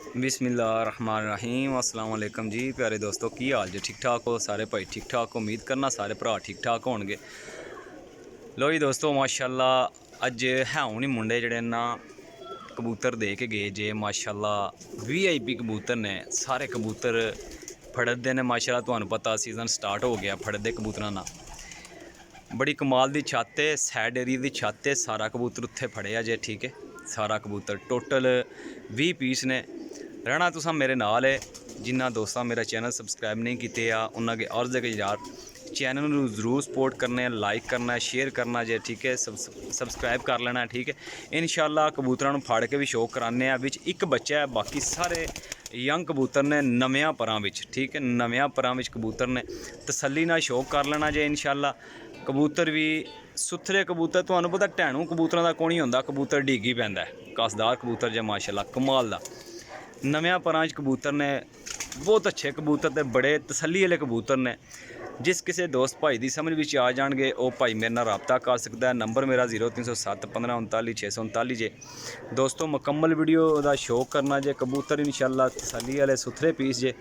बिस्मिल्लाहिर्रहमानिर्रहीम अस्सलाम वालेकुम जी प्यारे दोस्तों की हाल जी। ठीक ठाक हो सारे भाई? ठीक ठाक उम्मीद करना सारे भरा ठीक ठाक होणगे। लो जी दोस्तों माशाल्लाह अज है हूँ ही मुंडे जड़े ना कबूतर दे के गए जे माशाल्लाह VIP कबूतर ने। सारे कबूतर फड़दे ने माशाल्लाह, तुहानू पता सीजन स्टार्ट हो गया फड़दे कबूतरां दा। बड़ी कमाल दी छत है, सैड एरिया दी छत है, सारा कबूतर उत्थे फड़िया जे। ठीक है, सारा कबूतर टोटल 20 पीस ने। रहना तुसा मेरे नाल है। जिन्ना दोस्तां मेरा चैनल सबसक्राइब नहीं किते आ उन्होंने के अर्ज है कि यार चैनल नू जरूर सपोर्ट करने, लाइक करना, शेयर करना जे। ठीक है, सबसक्राइब कर लेना। ठीक है, इंशाल्लाह कबूतरां नू फाड़ के भी शौक कराने विच एक बच्चा है, बाकी सारे यंग कबूतर ने नवियां परां विच। ठीक है, नवियां परां विच कबूतर ने, तसल्ली नाल शौक कर लेना जे। इंशाल्लाह कबूतर भी सुथरे कबूतर, तुहानू पता टैणू कबूतरां दा कोई नहीं होंदा, कबूतर डिग्गी पैंदा है। कसदार कबूतर जे माशाल्लाह कमाल दा। नवियां परां च कबूतर ने, बहुत अच्छे कबूतर ते बड़े तसल्ली वाले कबूतर ने। जिस किसी दोस्त भाई की समझ विच आ जाएंगे वो भाई मेरे नाल राबता कर सकता है। नंबर मेरा 0307 15 39 639 जे। दोस्तों मुकम्मल वीडियो का शौक करना जे। कबूतर इंशाल्लाह तसल्ली वाले सुथरे पीस जे,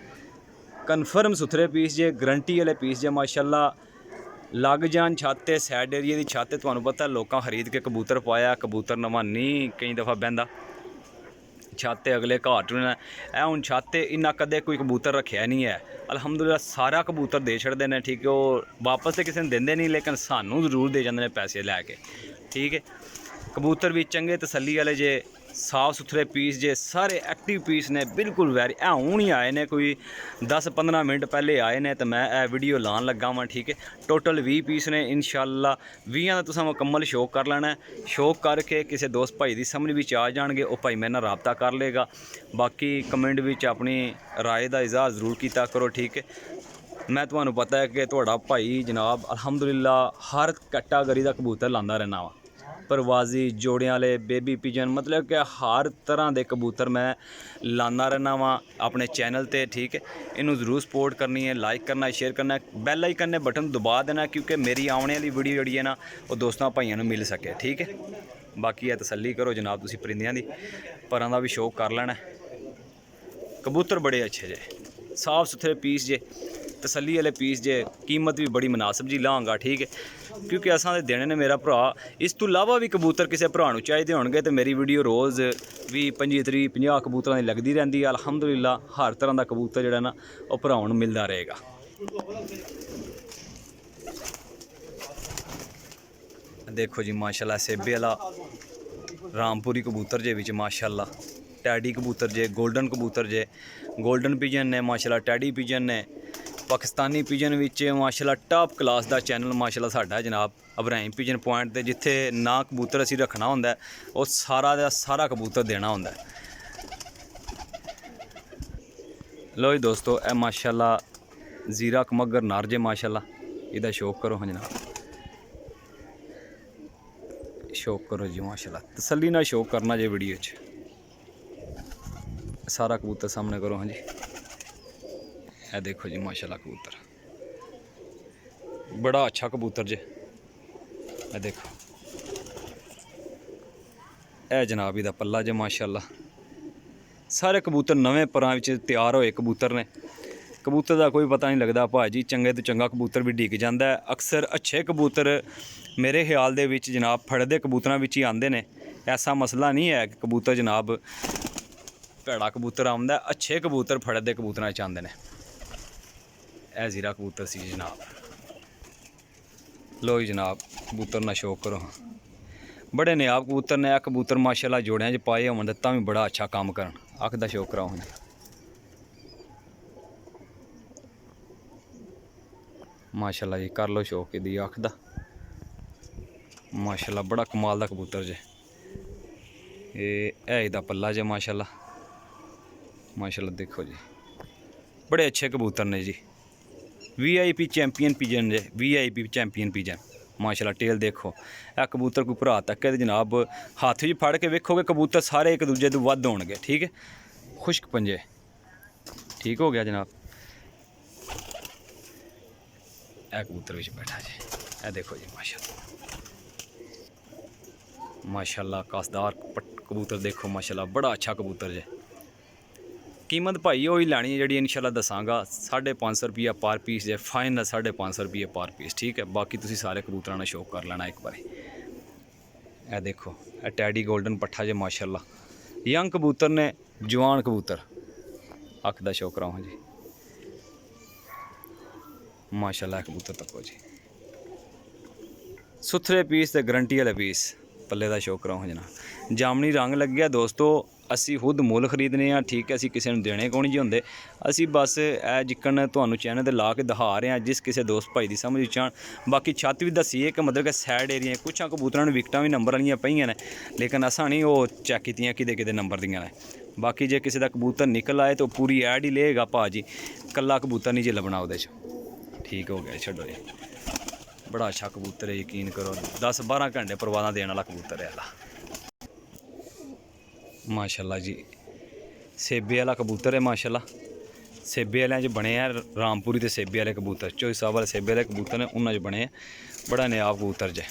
कन्फर्म सुथरे पीस जे, गारंटी वाले पीस जे माशाल्लाह। लग जान छत है, सैड एरिया की छत है, तुहानू पता लोकां खरीद के कबूतर पाया, कबूतर नवा नहीं कई दफ़ा बहंदा छत अगले घाट ने। हुण छत इन्ना कदे कोई कबूतर रखिया नहीं है। अलहमदुलिल्लाह सारा कबूतर दे छड़दे ने। ठीक है, वो वापस तो किसी ने देंदे नहीं, लेकिन सानू जरूर दे जांदे ने पैसे लैके। ठीक है, कबूतर भी चंगे तसल्ली वाले जे, साफ सुथरे पीस जे, सारे एक्टिव पीस ने बिल्कुल वैरी। हूँ ही आए ने, कोई 10-15 मिनट पहले आए ने तो मैं वीडियो लान लगा वां। ठीक है, टोटल 20 पीस ने। इंशाल्लाह 20 का तुसां मुकम्मल शौक कर लेना है। शौक करके किसी दोस्त भाई की समझ विच आ जाएंगे वो भाई मेरे नाल राबता कर लेगा। बाकी कमेंट विच अपनी राय का इजहार जरूर किया करो। ठीक है, मैं तुहानू पता है कि तुहाड़ा भाई जनाब अलहमदुलिल्लाह हर कैटागरी का कबूतर लांदा रहना वा। परवाजी, जोड़ियां वाले, बेबी पिजन, मतलब कि हर तरह के कबूतर मैं लाना रहना वा अपने चैनल ते। ठीक है, इनू जरूर सपोर्ट करनी है, लाइक करना, शेयर करना, बैल आइकन ने बटन दबा देना क्योंकि मेरी आने वाली वीडियो जी है ना वो दोस्तों भाइयों मिल सके। ठीक है, बाकी है तसल्ली करो जनाब तुसी परिंदियां दी, परां दा भी शौक कर लेना। कबूतर बड़े अच्छे जे, साफ सुथरे पीस जे, तसल्ली वाले पीस जे, कीमत भी बड़ी मुनासिब जी लाँगा। ठीक है, क्योंकि असां दे देने ने मेरा भरा। इस तो इलावा भी कबूतर किसी भरा नूं चाहिदे होणगे तो मेरी वीडियो रोज़ 20-25-30-50 कबूतरां दी लगदी रहिंदी है। अलहमदुलिल्लाह हर तरह का कबूतर जिहड़ा ना वो भरावां नूं मिलदा रहेगा। देखो जी माशाल्लाह सेबे वाला रामपुरी कबूतर जे विच माशाल्लाह, टैडी कबूतर जे, गोल्डन कबूतर जे, गोल्डन पिजन ने माशाल्लाह, टैडी पिजन ने, पाकिस्तानी पिजन विच माशाल्लाह टॉप क्लास दा चैनल माशाल्लाह साडा जनाब इब्राहिम पिजन पॉइंट ते, जिथे ना कबूतर असीं रखना हुंदा है वो सारा दा सारा कबूतर देना हुंदा है। लो जी दोस्तों ए माशाल्लाह जीरा कमगर नर जे माशाल्लाह, इहदा शौक करो हाँ जनाब, शौक करो जी माशाल्लाह, तसल्ली नाल शौक करना जे। वीडियो च सारा कबूतर सामने करो हाँ जी। ए देखो जी माशाल्लाह कबूतर बड़ा अच्छा कबूतर जे। ए देखो ए जनाब इहदा पल्ला जे माशाल्लाह। सारे कबूतर नवे परां विच तैयार होए कबूतर ने। कबूतर का कोई पता नहीं लगता भाजी, चंगे तो चंगा कबूतर भी डिग जाता है। अक्सर अच्छे कबूतर मेरे ख्याल दे विच जनाब फड़दे कबूतरां विच ही आंदे ने। ऐसा मसला नहीं है कि कबूतर जनाब भैड़ा कबूतर आंदा, अच्छे कबूतर फड़दे कबूतरां च आंदे ने। ए जीरा कबूतर सी जनाब। लो जी जनाब कबूतर ना शौक करो, बड़े नायाब कबूतर ने। कबूतर माशाल्लाह जोड़ियां च पाए होवन तां भी बड़ा अच्छा काम करन। अख दा शौक कराओ हाँ माशाल्लाह जी, कर लो शौक इहदी अख दा। माशाल्लाह बड़ा कमाल दा कबूतर जे। ये इहदा पल्ला जे माशाल्लाह। माशाल्लाह देखो जी बड़े अच्छे कबूतर ने जी। VIP चैंपियन पिजन जे, VIP चैंपियन पिजन माशाल्लाह। टेल देखो ए कबूतर कोई भरा तक है जनाब, हाथ च फड़ के वेखोगे कबूतर सारे एक दूजे तो वध होणगे। ठीक है, खुश्क पंजे। ठीक हो गया जनाब, ए कबूतर विच बैठा जी। ए देखो जी माशाल्लाह माशाल्लाह, कासदार कबूतर देखो माशाल्लाह, बड़ा अच्छा कबूतर जे। कीमत भाई वही लैनी है जी इंशाल्लाह दसांगा 550 रुपया पर पीस जे फाइनल 550 रुपये पर पीस ठीक है। बाकी तुसी सारे कबूतरां ने शौक कर लेना एक बार। ए देखो ए टैडी गोल्डन पट्ठा जे माशाल्लाह यंग कबूतर ने जवान कबूतर अख दा शौक कराओ जी माशाल्लाह कबूतर तको जी सुथरे पीस ते गारंटी वाले पीस पल्ले दा शौक कराओ जना जामनी रंग लग गया दोस्तों असी खुद मुल खरीदने हैं ठीक है असी किसी नूं देने कौन जी होंदे असी बस ए जिक्कन तुहानूं चैनल ते ला के दिखा रहे हैं जिस किसी दोस्त भाई दी समझ च आन। बाकी छत भी दसी है कि मतलब कि सैड एरिया कुछ कबूतरां नूं विकटां भी नंबर वालियां पईयां ने लेकिन असां नहीं वो चैक कीतियां किदे किदे नंबर दियां ने। बाकी जे किसी दा कबूतर निकल आए तो पूरी ऐड ही लेगा भाजी कल्ला कबूतर नहीं जे लभना उहदे च ठीक हो गया छड्डो जी बड़ा अच्छा कबूतर है यकीन करो 10-12 घंटे परवादां देने वाला कबूतर है आला माशाल्लाह जी सेबे वाला कबूतर है माशाल्लाह सेबे वाले च बने हैं रामपुरी ते सेबे वाले कबूतर चौई साहब वाले सेबे वाले कबूतर ने उन्होंने च बने बड़ा नायाब कबूतर जे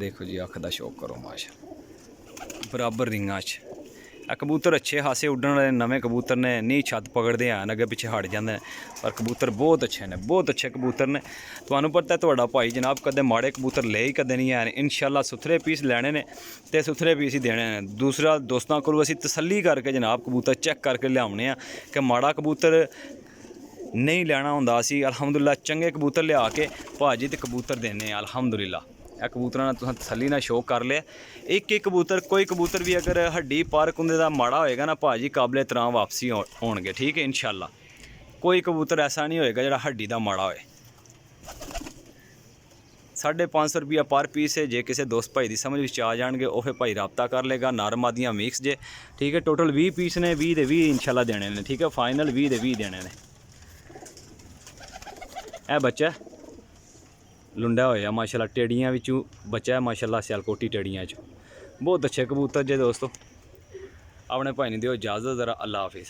देखो जी अख दा शौक करो माशाल्लाह बराबर रिंगा च कबूतर अच्छे खासे उड्डण वाले नवे कबूतर ने नहीं छत पकड़ते हैं अगे पिछे हट जाते हैं पर कबूतर बहुत अच्छे ने बहुत अच्छे कबूतर ने तुहानूं पता है तुहाडा भाई जनाब कदे माड़े कबूतर ले ही कदे नहीं है इंशाल्लाह सुथरे पीस लैने ने ते सुथरे पीस ही देने ने। दूसरा दोस्तों को असीं तसल्ली करके जनाब कबूतर चेक करके लियाउने आ कि माड़ा कबूतर नहीं लैना हुंदा असीं अलहमदुलिल्लाह चंगे कबूतर लिया के भाजी ते कबूतर देने अलहमदुलिल्लाह। कबूतर तुसें तसल्ली ना शौक कर लिया एक कबूतर कोई कबूतर भी अगर हड्डी पार्क उंदे दा माड़ा होएगा ना भाजी काबले तरां वापसी होणगे ठीक है इंशाल्लाह। कोई कबूतर ऐसा नहीं होएगा जिहड़ा हड्डी दा माड़ा होए। 550 रुपया पर पीस है जे किसी दोस्त भाई की समझ विच आ जाएंगे वो फिर भाई रबता कर लेगा नारमादियाँ मिक्स जे ठीक है। टोटल 20 पीस ने 20 दे 20 इंशाल्लाह देने ने ठीक है फाइनल 20 दे 20 देने ने। ए बच्चा लुंडा होया माशाल्लाह टेड़ियां विचों बच्चा है माशाल्लाह सियालकोटी टेड़ियां चो बहुत अच्छे कबूतर जे दोस्तों। अपने भाई ने दिओ इजाज़त ज़रा अल्लाह हाफिज़।